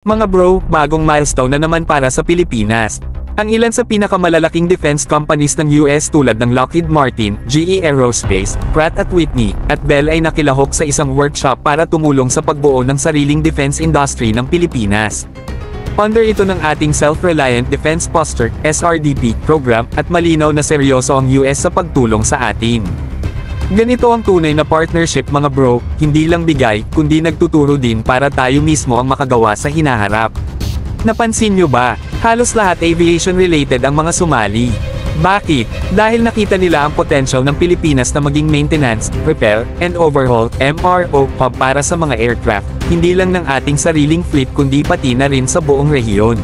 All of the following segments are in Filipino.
Mga bro, bagong milestone na naman para sa Pilipinas. Ang ilan sa pinakamalalaking defense companies ng US tulad ng Lockheed Martin, GE Aerospace, Pratt & Whitney, at Bell ay nakilahok sa isang workshop para tumulong sa pagbuo ng sariling defense industry ng Pilipinas. Under ito ng ating Self-Reliant Defense Posture, SRDP, program, at malinaw na seryoso ang US sa pagtulong sa atin. Ganito ang tunay na partnership mga bro, hindi lang bigay, kundi nagtuturo din para tayo mismo ang makagawa sa hinaharap. Napansin nyo ba? Halos lahat aviation related ang mga sumali. Bakit? Dahil nakita nila ang potential ng Pilipinas na maging maintenance, repair, and overhaul, MRO, hub para sa mga aircraft, hindi lang ng ating sariling fleet kundi pati na rin sa buong rehiyon.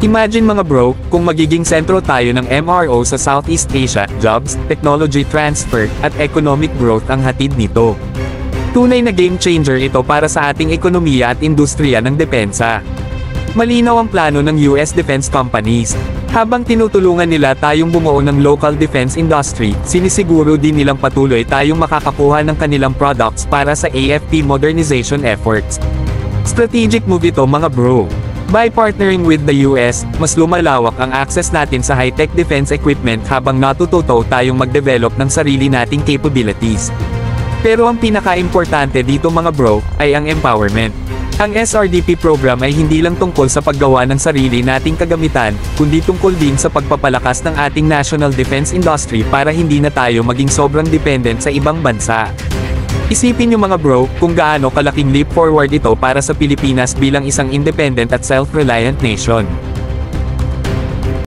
Imagine mga bro, kung magiging sentro tayo ng MRO sa Southeast Asia, jobs, technology transfer, at economic growth ang hatid nito. Tunay na game changer ito para sa ating ekonomiya at industriya ng depensa. Malinaw ang plano ng US defense companies. Habang tinutulungan nila tayong bumuo ng local defense industry, sinisiguro din nilang patuloy tayong makakakuha ng kanilang products para sa AFP modernization efforts. Strategic move ito mga bro. By partnering with the US, mas lumalawak ang access natin sa high-tech defense equipment habang natututo tayong mag-develop ng sarili nating capabilities. Pero ang pinaka-importante dito mga bro, ay ang empowerment. Ang SRDP program ay hindi lang tungkol sa paggawa ng sarili nating kagamitan, kundi tungkol din sa pagpapalakas ng ating national defense industry para hindi na tayo maging sobrang dependent sa ibang bansa. Isipin nyo mga bro, kung gaano kalaking leap forward ito para sa Pilipinas bilang isang independent at self-reliant nation.